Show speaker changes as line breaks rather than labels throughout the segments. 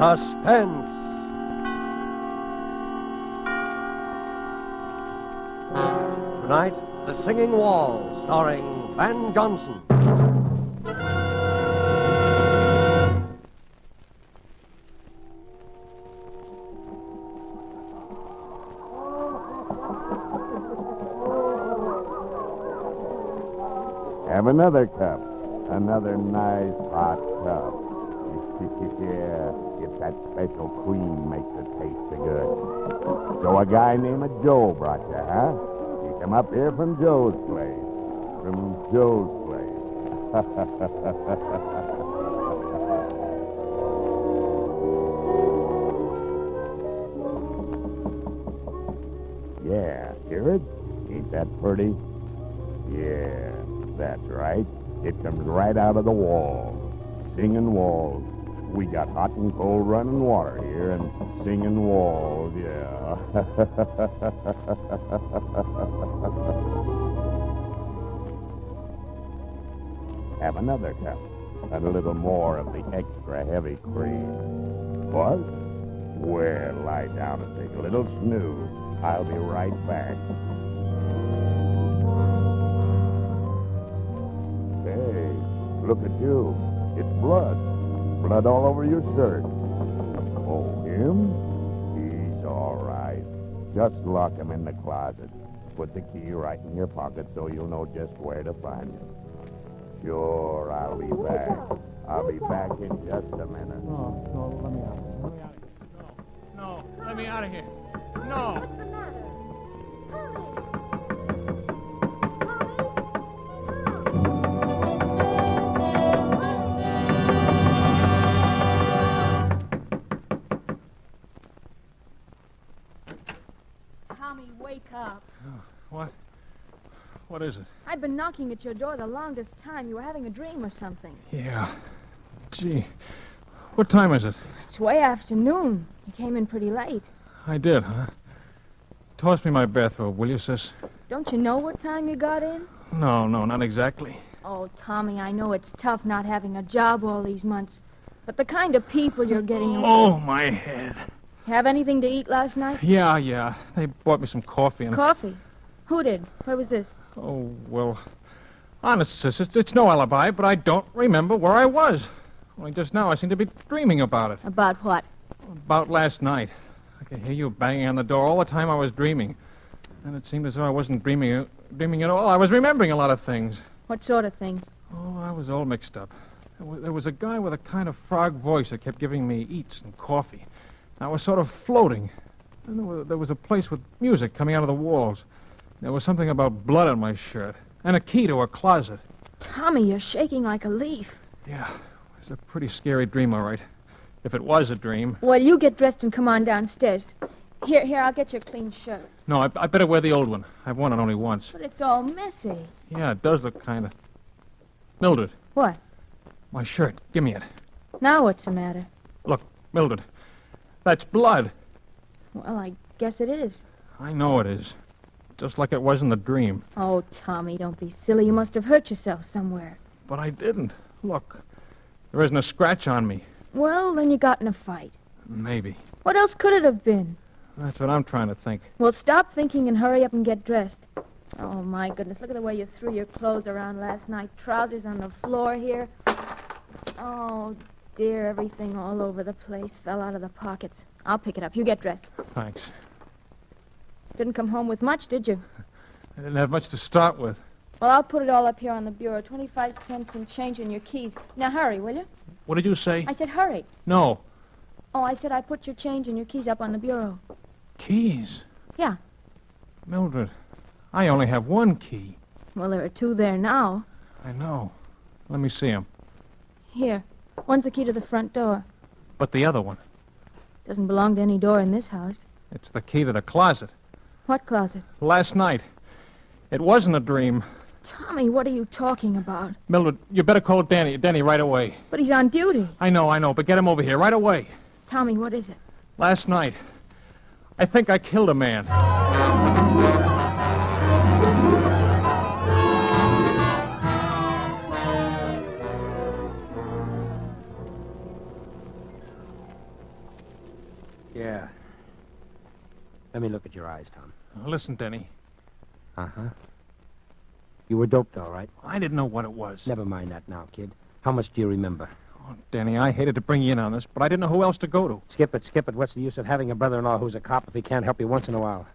Suspense. Tonight, The Singing Wall, starring Van Johnson.
Have another cup. Another nice hot cup. Yeah, if that special cream makes it taste so good. So a guy named Joe brought you, huh? You come up here from Joe's place. From Joe's place. Yeah, hear it? Ain't that pretty? Yeah, that's right. It comes right out of the walls. Singing walls. We got hot and cold running water here and singing walls, yeah. Have another cup. And a little more of the extra heavy cream. What? Well, lie down and take a little snooze. I'll be right back. Hey, look at you. It's blood. Blood all over your shirt. Oh, him? He's all right. Just lock him in the closet. Put the key right in your pocket so you'll know just where to find him. Sure, I'll be back. I'll be back in just a minute.
No, let me out. No, let me out of here. No.
What's the matter? Tommy, wake up.
What? What is it?
I've been knocking at your door the longest time. You were having a dream or something.
Yeah. Gee. What time is it?
It's way afternoon. You came in pretty late.
I did, huh? Toss me my bathrobe, will you, sis?
Don't you know what time you got in?
No, not exactly.
Oh, Tommy, I know it's tough not having a job all these months. But the kind of people you're getting...
Oh, my head.
Have anything to eat last night?
Yeah. They bought me some coffee and...
Coffee? Who did? Where was this?
Oh, well... Honest, sis, it's no alibi, but I don't remember where I was. Only just now I seem to be dreaming about it.
About what?
About last night. I could hear you banging on the door all the time I was dreaming. And it seemed as though I wasn't dreaming at all. I was remembering a lot of things.
What sort of things?
Oh, I was all mixed up. There was a guy with a kind of frog voice that kept giving me eats and coffee. I was sort of floating. And there was a place with music coming out of the walls. There was something about blood on my shirt. And a key to a closet.
Tommy, you're shaking like a leaf.
Yeah, it was a pretty scary dream, all right. If it was a dream.
Well, you get dressed and come on downstairs. Here, I'll get you a clean shirt.
No, I better wear the old one. I've worn it only once.
But it's all messy.
Yeah, it does look kind of... Mildred.
What?
My shirt. Give me it.
Now what's the matter?
Look, Mildred. That's blood.
Well, I guess it is.
I know it is. Just like it was in the dream.
Oh, Tommy, don't be silly. You must have hurt yourself somewhere.
But I didn't. Look. There isn't a scratch on me.
Well, then you got in a fight.
Maybe.
What else could it have been?
That's what I'm trying to think.
Well, stop thinking and hurry up and get dressed. Oh, my goodness. Look at the way you threw your clothes around last night. Trousers on the floor here. Oh, dear. Everything all over the place fell out of the pockets. I'll pick it up. You get dressed.
Thanks.
Didn't come home with much, did you?
I didn't have much to start with.
Well, I'll put it all up here on the bureau. 25 cents and change in your keys. Now, hurry, will you?
What did you say?
I said hurry.
No.
Oh, I said I put your change and your keys up on the bureau.
Keys?
Yeah.
Mildred, I only have one key.
Well, there are two there now.
I know. Let me see them.
Here. One's the key to the front door.
But the other one?
Doesn't belong to any door in this house.
It's the key to the closet.
What closet?
Last night. It wasn't a dream.
Tommy, what are you talking about?
Mildred, you better call Denny right away.
But he's on duty.
I know, but get him over here right away.
Tommy, what is it?
Last night, I think I killed a man.
Yeah. Let me look at your eyes, Tom.
Listen, Denny.
Uh-huh. You were doped, all right.
I didn't know what it was.
Never mind that now, kid. How much do you remember?
Oh, Denny, I hated to bring you in on this, but I didn't know who else to go to.
Skip it. What's the use of having a brother-in-law who's a cop if he can't help you once in a while?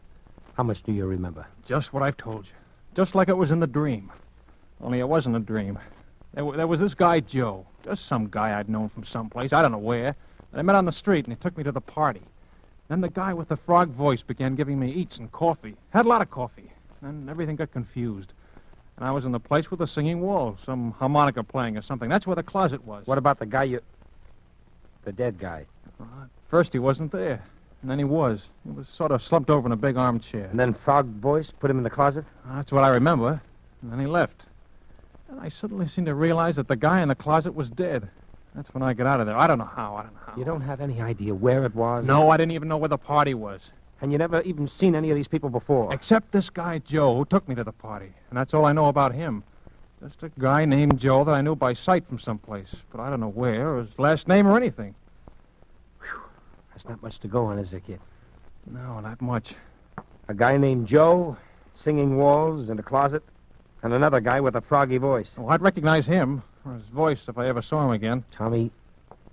How much do you remember?
Just what I've told you. Just like it was in the dream. Only it wasn't a dream. There was this guy, Joe. Just some guy I'd known from someplace. I don't know where. I met on the street, and he took me to the party. Then the guy with the frog voice began giving me eats and coffee. Had a lot of coffee. Then everything got confused. And I was in the place with the singing wall, some harmonica playing or something. That's where the closet was.
What about the guy the dead guy?
At first he wasn't there. And then he was. He was sort of slumped over in a big armchair.
And then frog voice put him in the closet?
That's what I remember. And then he left. And I suddenly seemed to realize that the guy in the closet was dead. That's when I got out of there. I don't know how.
You don't have any idea where it was?
No, I didn't even know where the party was.
And you never even seen any of these people before?
Except this guy, Joe, who took me to the party. And that's all I know about him. Just a guy named Joe that I knew by sight from someplace. But I don't know where, or his last name or anything.
Whew. That's not much to go on, is there, kid?
No, not much.
A guy named Joe, singing walls in a closet, and another guy with a froggy voice.
Oh, I'd recognize him, or his voice, if I ever saw him again.
Tommy,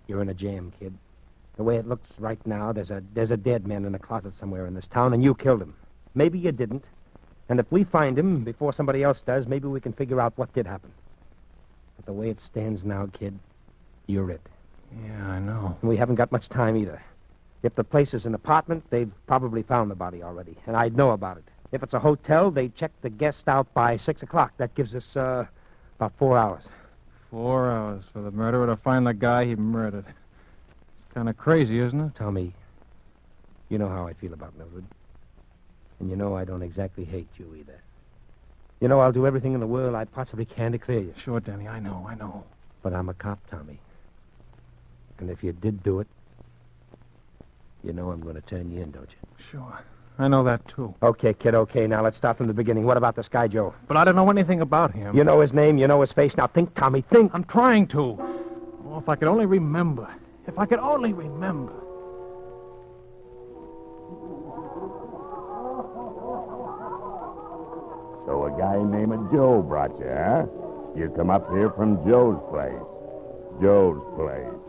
you're in a jam, kid. The way it looks right now, there's a dead man in a closet somewhere in this town, and you killed him. Maybe you didn't. And if we find him before somebody else does, maybe we can figure out what did happen. But the way it stands now, kid, you're it.
Yeah, I know.
And we haven't got much time either. If the place is an apartment, they've probably found the body already, and I'd know about it. If it's a hotel, they check the guest out by 6 o'clock. That gives us, about 4 hours.
4 hours for the murderer to find the guy he murdered. It's kind of crazy, isn't it?
Tommy, you know how I feel about Mildred. And you know I don't exactly hate you either. You know I'll do everything in the world I possibly can to clear you.
Sure, Denny, I know.
But I'm a cop, Tommy. And if you did do it, you know I'm going to turn you in, don't you?
Sure. I know that, too.
Okay, kid, okay. Now let's start from the beginning. What about this guy, Joe?
But I don't know anything about him.
You know his name, you know his face. Now think, Tommy, think.
I'm trying to. Oh, if I could only remember. If I could only remember.
So a guy named Joe brought you, huh? You come up here from Joe's place. Joe's place.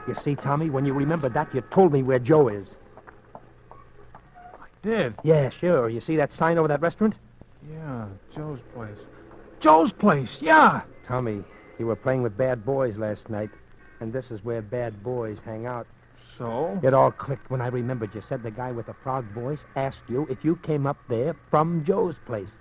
You see, Tommy, when you remembered that, you told me where Joe is.
I did?
Yeah, sure. You see that sign over that restaurant?
Yeah, Joe's place. Joe's place, yeah!
Tommy, you were playing with bad boys last night, and this is where bad boys hang out.
So?
It all clicked when I remembered you said the guy with the frog voice asked you if you came up there from Joe's place.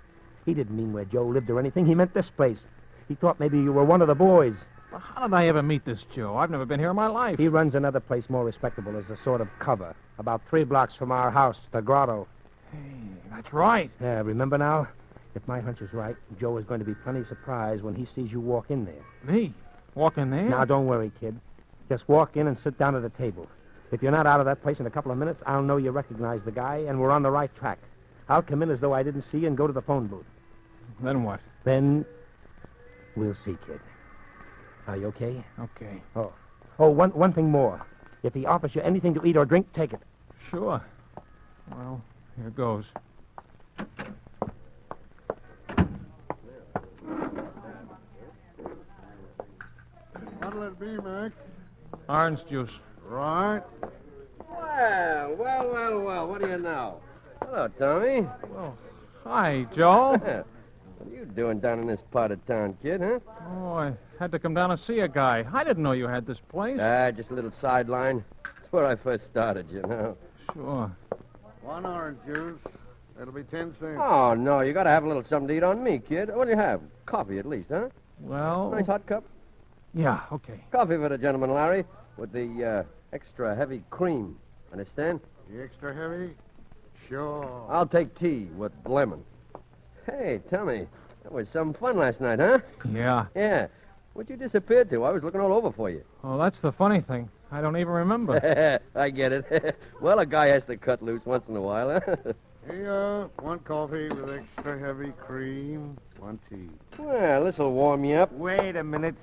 He didn't mean where Joe lived or anything. He meant this place. He thought maybe you were one of the boys.
Well, how did I ever meet this Joe? I've never been here in my life.
He runs another place more respectable as a sort of cover, about 3 blocks from our house, the Grotto.
Hey, that's right.
Yeah, remember now? If my hunch is right, Joe is going to be plenty surprised when he sees you walk in there.
Me? Walk in there?
Now, don't worry, kid. Just walk in and sit down at a table. If you're not out of that place in a couple of minutes, I'll know you recognize the guy, and we're on the right track. I'll come in as though I didn't see you and go to the phone booth.
Then what?
Then we'll see, kid. Are you okay?
Okay.
One thing more. If he offers you anything to eat or drink, take it.
Sure. Well, here goes.
What'll it be, Mac?
Orange juice.
Right.
Well, what do you know? Hello, Tommy.
Well, hi, Joe.
What are you doing down in this part of town, kid, huh?
Oh, I had to come down and see a guy. I didn't know you had this place.
Just a little sideline. It's where I first started, you know.
Sure.
One orange juice. That'll be 10 cents.
Oh, no, you gotta have a little something to eat on me, kid. What do you have? Coffee, at least, huh?
Well...
Nice hot cup.
Yeah, okay.
Coffee for the gentleman, Larry, with the, extra heavy cream. Understand?
The extra heavy? Sure.
I'll take tea with lemon. Hey, Tommy, that was some fun last night, huh?
Yeah.
Yeah. Where'd you disappear to? I was looking all over for you.
Well, that's the funny thing. I don't even remember.
I get it. Well, a guy has to cut loose once in a while, huh?
Here, one coffee with extra heavy cream, one tea.
Well, this'll warm you up.
Wait a minute.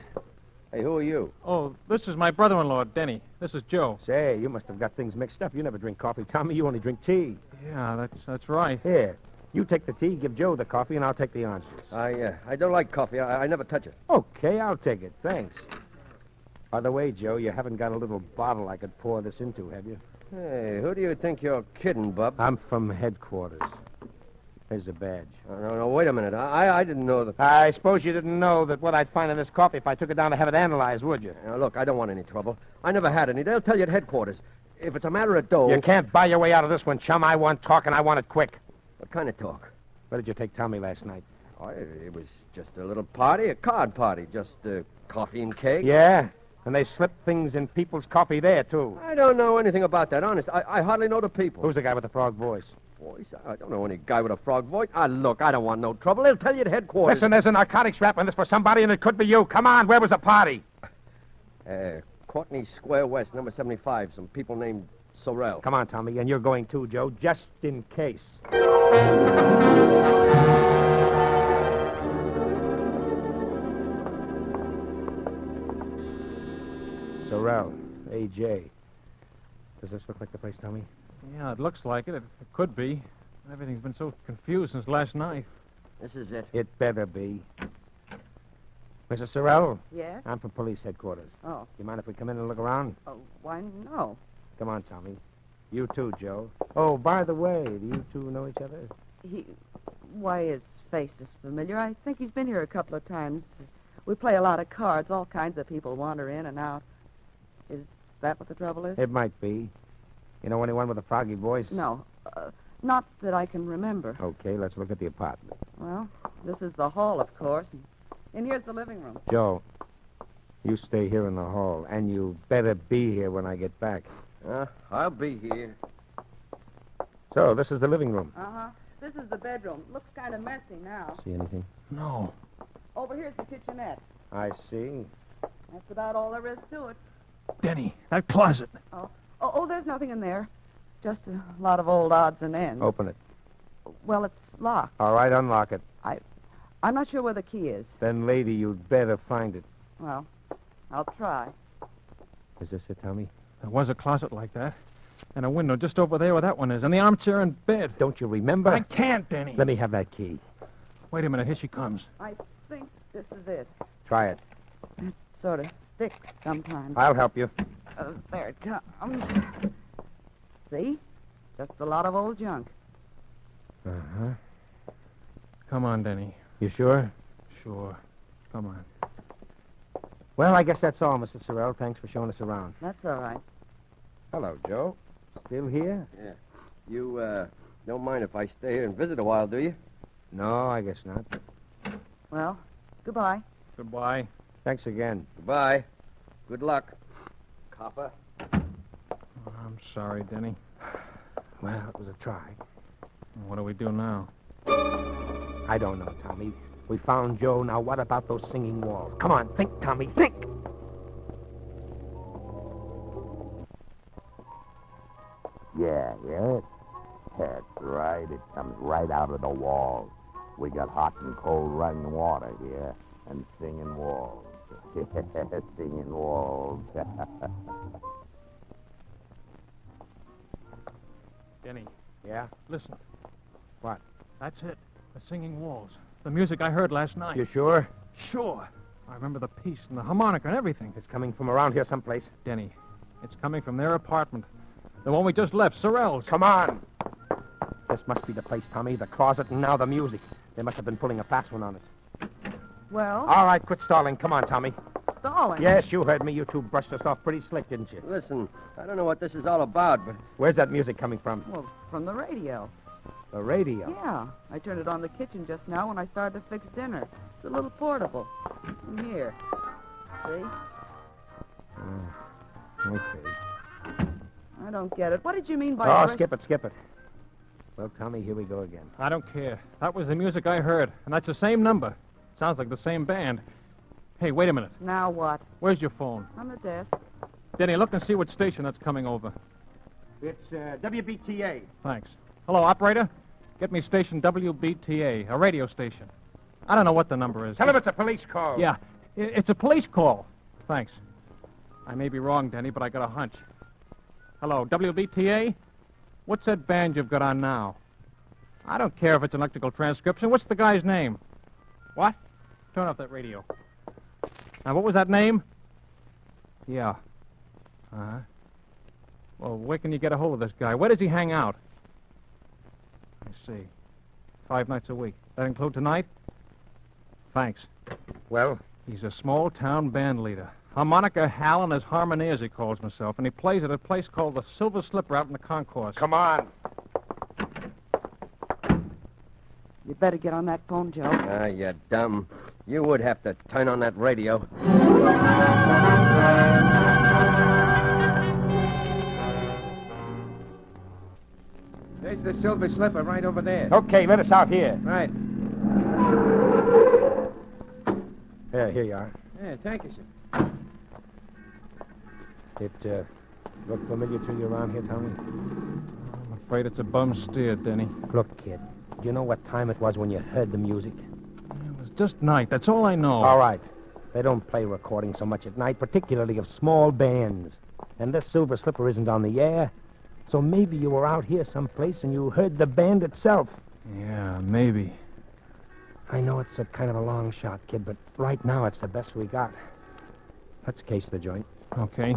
Hey, who are you?
Oh, this is my brother-in-law, Denny. This is Joe.
Say, you must have got things mixed up. You never drink coffee, Tommy. You only drink tea.
Yeah, that's right.
Here, you take the tea, give Joe the coffee, and I'll take the oranges.
I don't like coffee. I never touch it.
Okay, I'll take it. Thanks. By the way, Joe, you haven't got a little bottle I could pour this into, have you?
Hey, who do you think you're kidding, Bub?
I'm from headquarters. There's a badge.
No, wait a minute. I didn't know that.
I suppose you didn't know that what I'd find in this coffee if I took it down to have it analyzed, would you?
Now, look, I don't want any trouble. I never had any. They'll tell you at headquarters. If it's a matter of dough...
You can't buy your way out of this one, chum. I want talk, and I want it quick.
What kind of talk?
Where did you take Tommy last night?
Oh, it was just a little party, a card party. Just coffee and cake.
Yeah? And they slip things in people's coffee there, too.
I don't know anything about that, honest. I hardly know the people.
Who's the guy with the frog voice?
Voice? I don't know any guy with a frog voice. Look, I don't want no trouble. They'll tell you at headquarters.
Listen, there's a narcotics rap on this for somebody, and it could be you. Come on, where was the party?
Courtney Square West, number 75. Some people named Sorrell.
Come on, Tommy, and you're going too, Joe, just in case. Sorrell, A.J. Does this look like the place, Tommy?
Yeah, it looks like it. It could be. Everything's been so confused since last night.
This is it.
It better be. Mrs. Sorrell?
Yes?
I'm from police headquarters.
Oh.
You mind if we come in and look around?
Oh, why, no.
Come on, Tommy. You too, Joe. Oh, by the way, do you two know each other?
Why, his face is familiar. I think he's been here a couple of times. We play a lot of cards. All kinds of people wander in and out. Is that what the trouble is?
It might be. You know anyone with a froggy voice?
No. Not that I can remember.
Okay, let's look at the apartment.
Well, this is the hall, of course. And here's the living room.
Joe, you stay here in the hall, and you better be here when I get back.
I'll be here.
So, this is the living room.
Uh-huh. This is the bedroom. Looks kind of messy now.
See anything?
No.
Over here's the kitchenette.
I see.
That's about all there is to it.
Denny, that closet.
Oh, there's nothing in there. Just a lot of old odds and ends.
Open it.
Well, it's locked.
All right, unlock it.
I'm not sure where the key is.
Then, lady, you'd better find it.
Well, I'll try.
Is this it, Tommy?
There was a closet like that. And a window just over there where that one is. And the armchair and bed.
Don't you remember?
I can't, Denny.
Let me have that key.
Wait a minute. Here she comes.
I think this is it.
Try it.
It sort of sticks sometimes.
I'll help you.
There it comes. See? Just a lot of old junk.
Uh-huh.
Come on, Denny.
You sure?
Sure. Come on.
Well, I guess that's all, Mrs. Sorrell. Thanks for showing us around.
That's all right.
Hello, Joe. Still here?
Yeah. You, don't mind if I stay here and visit a while, do you?
No, I guess not.
Well, goodbye.
Goodbye.
Thanks again.
Goodbye. Good luck, copper.
Oh, I'm sorry, Denny.
Well, it was a try.
What do we do now?
I don't know, Tommy. We found Joe. Now, what about those singing walls? Come on, think, Tommy, think!
Yeah. That's right. It comes right out of the walls. We got hot and cold running water here, and singing walls. Singing walls.
Denny,
Yeah?
listen.
What?
That's it. The singing walls. The music I heard last night.
You sure?
Sure. I remember the piece and the harmonica and everything.
It's coming from around here someplace.
Denny, it's coming from their apartment. The one we just left, Sorrell's.
Come on! This must be the place, Tommy. The closet and now the music. They must have been pulling a fast one on us.
Well,
All right, quit stalling. Come on, Tommy.
stalling.
Yes, you heard me. You two brushed us off pretty slick, didn't you?
Listen, I don't know what this is all about, but
Where's that music coming from?
Well, from the radio.
The radio.
Yeah. I turned it on the kitchen just now when I started to fix dinner. It's a little portable. And here. See?
Okay.
I don't get it. What did you mean by...
Oh,
brush-
skip it. Well, Tommy, here we go again.
I don't care. That was the music I heard, and that's the same number. Sounds like the same band. Hey, wait a minute.
Now what?
Where's your phone?
On the desk.
Denny, look and see what station that's coming over.
It's WBTA.
Thanks. Hello, operator. Get me station WBTA, a radio station. I don't know what the number is.
Tell him it's a police call.
Yeah, it's a police call. Thanks. I may be wrong, Denny, but I got a hunch. Hello, WBTA? What's that band you've got on now? I don't care if it's an electrical transcription. What's the guy's name? What? Turn off that radio. Now, what was that name? Yeah. Uh-huh. Well, where can you get a hold of this guy? Where does he hang out? I see. 5 nights a week. That include tonight? Thanks.
Well?
He's a small-town band leader. Harmonica Hal and his Harmoneers, he calls himself, and he plays at a place called the Silver Slipper out in the concourse.
Come on.
You'd better get on that phone, Joe.
Ah, you dumb. You would have to turn on that radio.
There's the Silver Slipper right over there.
Okay, let us out here.
Right.
Here you are.
Yeah, thank you, sir.
It, look familiar to you around here, Tommy?
I'm afraid it's a bum steer, Denny.
Look, kid, do you know what time it was when you heard the music?
It was just night. That's all I know.
All right. They don't play recordings so much at night, particularly of small bands. And this Silver Slipper isn't on the air. So maybe you were out here someplace and you heard the band itself.
Yeah, maybe.
I know it's a kind of a long shot, kid, but right now it's the best we got. Let's case the joint.
Okay.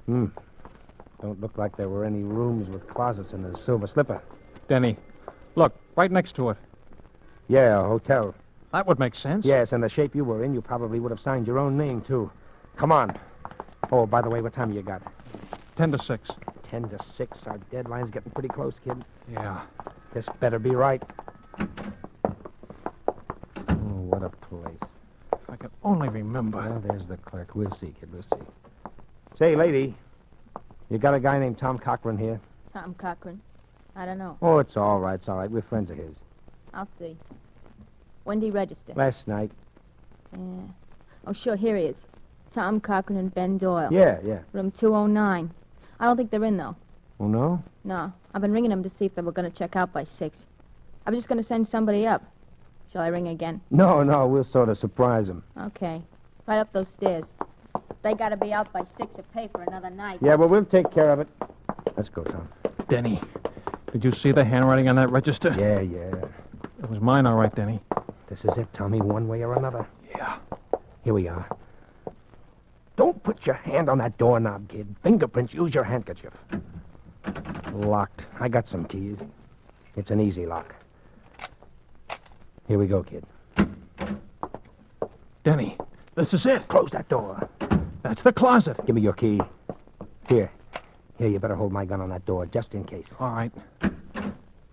Don't look like there were any rooms with closets in the Silver Slipper.
Denny, look, right next to it.
Yeah, a hotel.
That would make sense.
Yes, and the shape you were in, you probably would have signed your own name, too. Come on. Oh, by the way, what time you got?
10 to 6.
10 to 6. Our deadline's getting pretty close, kid.
Yeah.
This better be right. Oh, what a place.
If I could only remember.
Well, there's the clerk. We'll see, kid. We'll see. Say, lady, you got a guy named Tom Cochran here?
Tom Cochran. I don't know.
Oh, it's all right. It's all right. We're friends of his.
I'll see. When did he register?
Last night.
Yeah. Oh, sure, here he is. Tom Cochran and Ben Doyle.
Yeah.
Room 209. I don't think they're in, though.
Oh, no?
No. I've been ringing them to see if they were going to check out by 6. I was just going to send somebody up. Shall I ring again?
No, we'll sort of surprise him.
Okay. Right up those stairs. They got to be out by 6 or pay for another night.
Yeah, well, we'll take care of it. Let's go, Tom.
Denny, did you see the handwriting on that register?
Yeah.
It was mine, all right, Denny.
This is it, Tommy, one way or another.
Yeah.
Here we are. Don't put your hand on that doorknob, kid. Fingerprints, use your handkerchief. Locked. I got some keys. It's an easy lock. Here we go, kid.
Denny, this is it.
Close that door.
That's the closet.
Give me your key. Here, you better hold my gun on that door, just in case.
All right.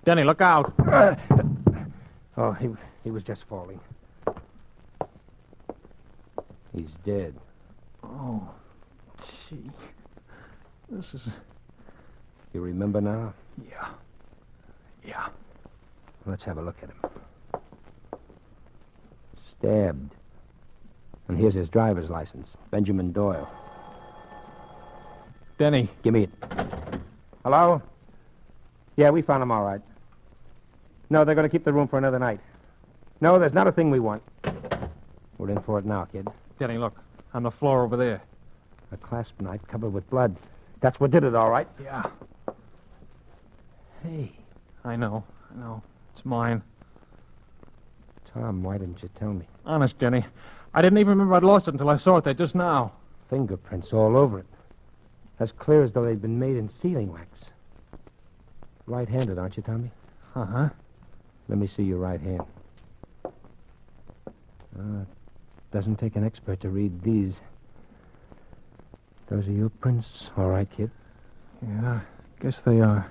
Denny, look out.
Oh, he was just falling. He's dead.
Oh, gee. This is...
You remember now?
Yeah.
Let's have a look at him. Stabbed. And here's his driver's license. Benjamin Doyle.
Denny.
Give me it. Hello? Yeah, we found him all right. No, they're going to keep the room for another night. No, there's not a thing we want. We're in for it now, kid.
Denny, look. On the floor over there.
A clasp knife covered with blood. That's what did it, all right.
Yeah.
Hey,
I know. It's mine.
Tom, why didn't you tell me?
Honest, Denny. I didn't even remember I'd lost it until I saw it there just now.
Fingerprints all over it. As clear as though they'd been made in sealing wax. Right-handed, aren't you, Tommy?
Uh-huh.
Let me see your right hand. Doesn't take an expert to read these. Those are your prints, all right, kid?
Yeah, guess they are.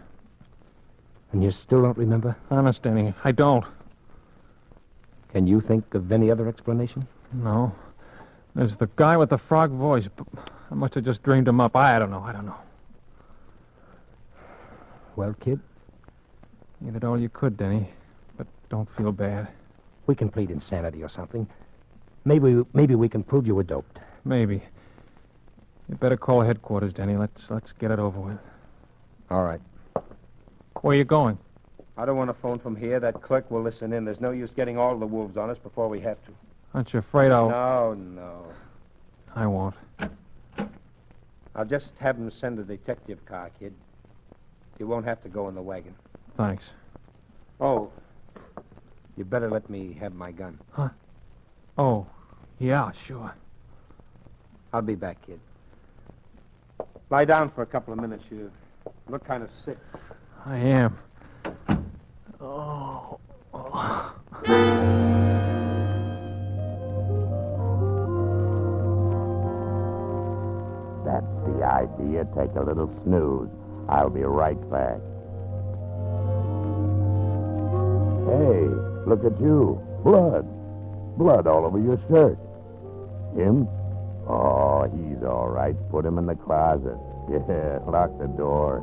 And you still don't remember?
Honest, Denny, I don't.
Can you think of any other explanation?
No. There's the guy with the frog voice. But I must have just dreamed him up. I don't know.
Well, kid?
You did all you could, Denny. But don't feel bad.
We can plead insanity or something. Maybe we can prove you were doped.
Maybe. You better call headquarters, Denny. Let's get it over with.
All right.
Where you going?
I don't want to phone from here. That clerk will listen in. There's no use getting all the wolves on us before we have to.
Aren't you afraid I'll...
No.
I won't.
I'll just have him send a detective car, kid. You won't have to go in the wagon.
Thanks.
Oh, you better let me have my gun.
Huh? Oh, yeah, sure.
I'll be back, kid. Lie down for a couple of minutes. You look kind of sick.
I am. Oh.
That's the idea. Take a little snooze. I'll be right back. Hey, look at you. Blood. Blood all over your shirt. Him? Oh, he's all right. Put him in the closet. Yeah, lock the door.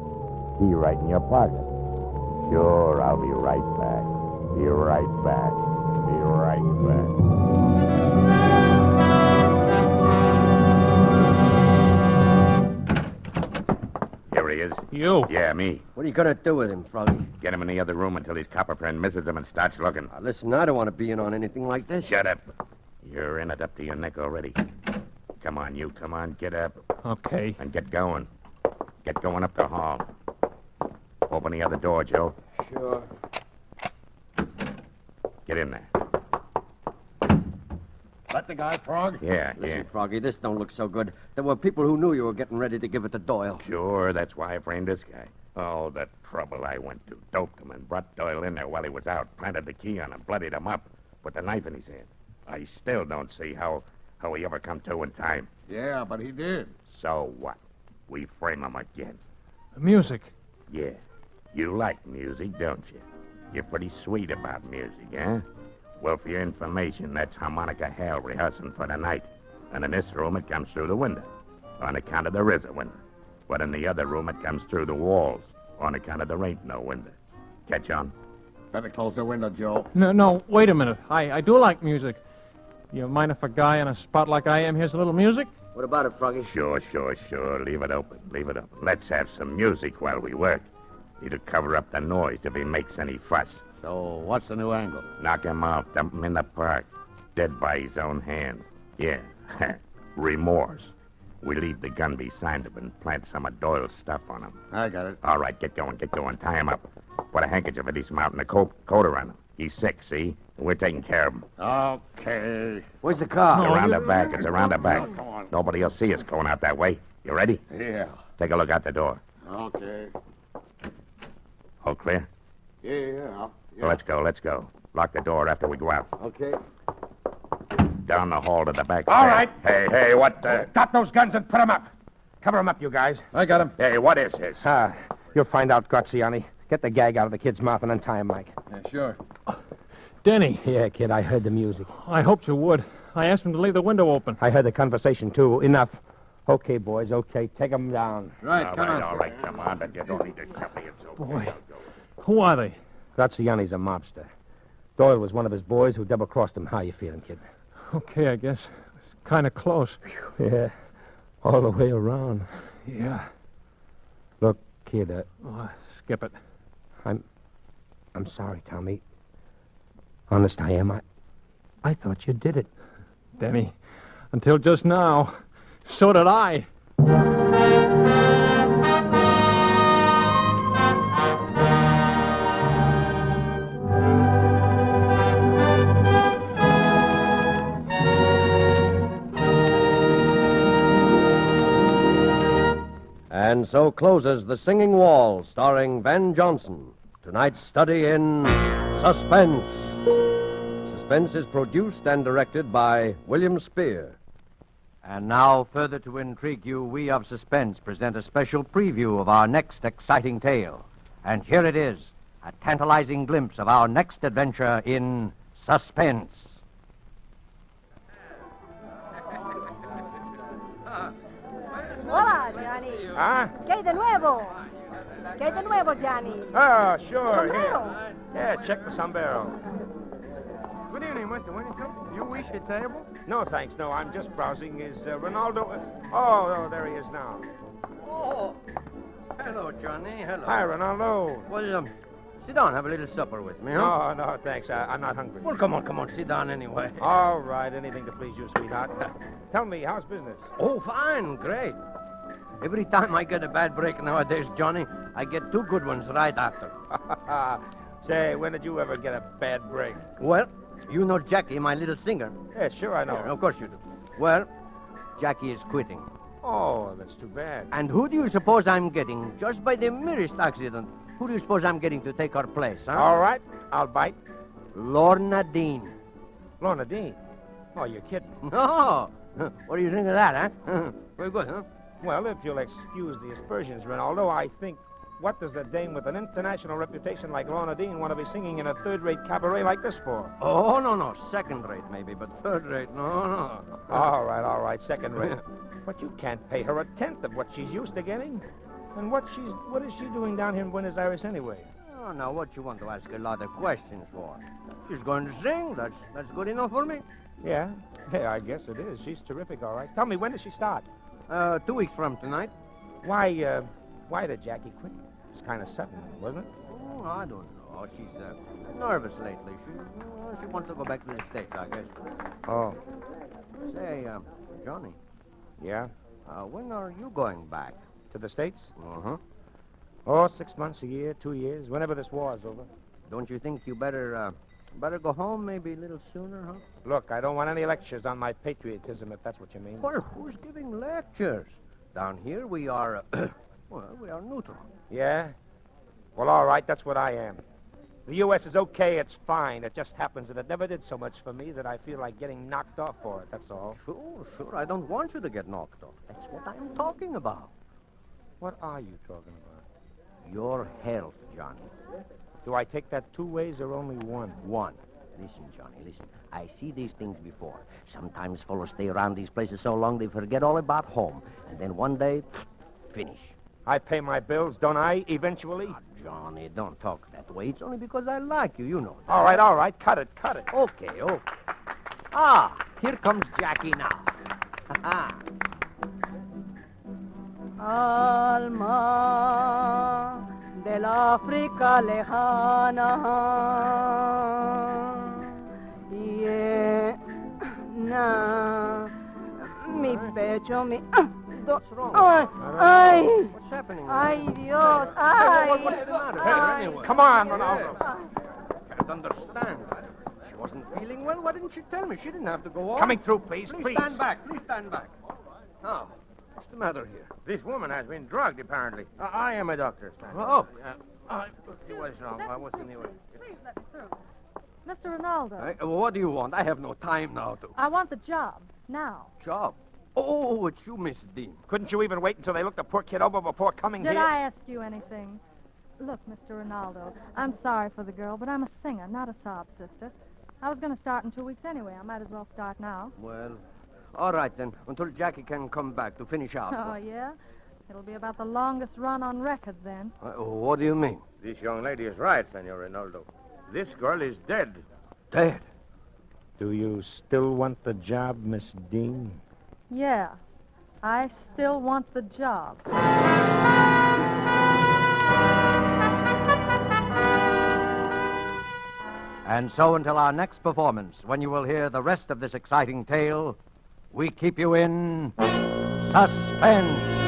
Key right in your pocket. Sure, I'll be right back. Be right back. Be right back.
Here he is.
You?
Yeah, me.
What are you gonna do with him, Froggy?
Get him in the other room until his copper friend misses him and starts looking.
Now, listen, I don't want to be in on anything like this.
Shut up. You're in it up to your neck already. Come on, you. Come on, get up.
Okay.
And get going. Get going up the hall. Open the other door, Joe.
Sure.
Get in there.
That the guy, Frog?
Yeah,
Listen, Froggy, this don't look so good. There were people who knew you were getting ready to give it to Doyle.
Sure, that's why I framed this guy. Oh, the trouble I went to. Doped him and brought Doyle in there while he was out. Planted the key on him, bloodied him up. Put the knife in his hand. I still don't see how he ever come to in time.
Yeah, but he did.
So what? We frame him again.
The music.
Yeah. You like music, don't you? You're pretty sweet about music, eh? Well, for your information, that's harmonica hell rehearsing for the night. And in this room, it comes through the window. On account of there is a window. But in the other room, it comes through the walls. On account of there ain't no window. Catch on?
Better close the window, Joe.
No, wait a minute. I do like music. You mind if a guy in a spot like I am hears a little music?
What about it, Froggy?
Sure. Leave it open. Let's have some music while we work. It'll cover up the noise if he makes any fuss.
So, what's the new angle?
Knock him out, dump him in the park. Dead by his own hand. Yeah. Remorse. We leave the gun beside him and plant some of Doyle's stuff on him.
I got it.
All right, get going. Tie him up. Put a handkerchief at his mouth and a coat around him. He's sick, see? We're taking care of him.
Okay.
Where's the car?
It's around the back. It's around the back.
Come on.
Nobody will see us going out that way. You ready?
Yeah.
Take a look out the door.
Okay.
All clear?
Yeah.
Well, let's go. Lock the door after we go out.
Okay.
Down the hall to the back.
All
stairs.
right.
Hey, what the...
Drop those guns and put them up. Cover them up, you guys.
I got him.
Hey, what is this?
You'll find out, Graziani. Get the gag out of the kid's mouth and untie him, Mike.
Yeah, sure.
Denny,
Yeah, kid, I heard the music.
I hoped you would. I asked him to leave the window open.
I heard the conversation, too. Enough. Okay, boys, okay. Take them down.
Right,
All right, come on, but you don't need to tell me it's okay.
Boy.
I'll go.
Who are they?
Graziani's a mobster. Doyle was one of his boys who double-crossed him. How you feeling, kid?
Okay, I guess. It's kind of close.
Yeah, all the way around.
Yeah.
Look, kid,
Skip it.
I'm sorry, Tommy. Honest, I am. I thought you did it.
Denny, until just now, so did I.
And so closes The Singing Wall, starring Van Johnson. Tonight's study in Suspense. Suspense is produced and directed by William Spear.
And now, further to intrigue you, we of Suspense present a special preview of our next exciting tale. And here it is, a tantalizing glimpse of our next adventure in Suspense.
Hola, Johnny.
Huh?
¿Qué de nuevo? ¿Qué de nuevo, Johnny?
Oh, sure.
Sombrero.
Yeah, check the sombrero.
Good evening,
Mr. Winterfield? You wish a table?
No, thanks. No, I'm just browsing. Is Ronaldo... Oh, there he is now.
Oh, hello, Johnny. Hello.
Hi, Ronaldo.
Well, sit down. Have a little supper with me, huh?
No, thanks. I'm not hungry.
Well, come on. Sit down anyway.
All right, anything to please you, sweetheart. Tell me, how's business?
Oh, fine. Great. Every time I get a bad break nowadays, Johnny, I get two good ones right after.
Say, when did you ever get a bad break?
Well, you know Jackie, my little singer.
Yeah, sure, I know.
Yeah, of course you do. Well, Jackie is quitting.
Oh, that's too bad.
And who do you suppose I'm getting? Just by the merest accident. Who do you suppose I'm getting to take her place, huh?
All right, I'll bite.
Lorna Dean.
Lorna Dean? Oh, you're kidding.
No. What do you think of that, huh? Very good, huh?
Well, if you'll excuse the aspersions, Ronaldo, I think, what does a dame with an international reputation like Lorna Dean want to be singing in a third-rate cabaret like this for?
Oh, no. Second rate, maybe, but third rate, no.
All right, second rate. But you can't pay her a tenth of what she's used to getting. And what is she doing down here in Buenos Aires anyway?
Oh, now, what you want to ask a lot of questions for? She's going to sing. That's good enough for me.
Yeah, I guess it is. She's terrific, all right. Tell me, when does she start?
2 weeks from tonight.
Why did Jackie quit? It's kind of sudden, wasn't it?
Oh, I don't know. She's nervous lately. She wants to go back to the States, I guess.
Oh.
Say, Johnny.
Yeah?
When are you going back?
To the States?
Uh-huh.
Oh, 6 months, a year, 2 years, whenever this war's over.
Don't you think you better go home maybe a little sooner, huh?
Look, I don't want any lectures on my patriotism, if that's what you mean.
Well, who's giving lectures? Down here we are, we are neutral.
Yeah? Well, all right, that's what I am. The U.S. is okay, it's fine. It just happens that it never did so much for me that I feel like getting knocked off for it, that's all.
Sure. I don't want you to get knocked off. That's what I'm talking about.
What are you talking about?
Your health, Johnny.
Do I take that 2 ways or only one?
One. Listen, Johnny, listen. I see these things before. Sometimes fellows stay around these places so long they forget all about home. And then one day, finish.
I pay my bills, don't I, eventually?
Ah, Johnny, don't talk that way. It's only because I like you, you know that.
All right. Cut it.
Okay. Ah, here comes Jackie now.
Alma del África lejana, llena mi pecho, mi...
What's wrong?
Ay,
What's happening?
ay, Dios, ay.
What's the matter?
Hey,
Anyway.
come on, Ronaldo.
Can't understand. She wasn't feeling well. Why didn't she tell me? She didn't have to go on.
Coming through, please.
Please stand back. Please stand back. Oh, what's the matter here?
This woman has been drugged, apparently. I am a doctor.
Oh.
Let's see what is wrong. What's in the way?
Please let me through. Mr. Ronaldo,
What do you want? I have no time now to...
I want the job. Now.
Job? Oh, it's you, Miss Dean.
Couldn't you even wait until they looked the poor kid over before coming
Did
here?
I ask you anything? Look, Mr. Ronaldo, I'm sorry for the girl, but I'm a singer, not a sob sister. I was going to start in 2 weeks anyway. I might as well start now.
Well, all right then, until Jackie can come back to finish out.
Oh, yeah? It'll be about the longest run on record then.
What do you mean?
This young lady is right, Senor Ronaldo. This girl is dead.
Dead?
Do you still want the job, Miss Dean?
Yeah, I still want the job.
And so until our next performance, when you will hear the rest of this exciting tale, we keep you in suspense.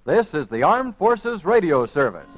This is the Armed Forces Radio Service.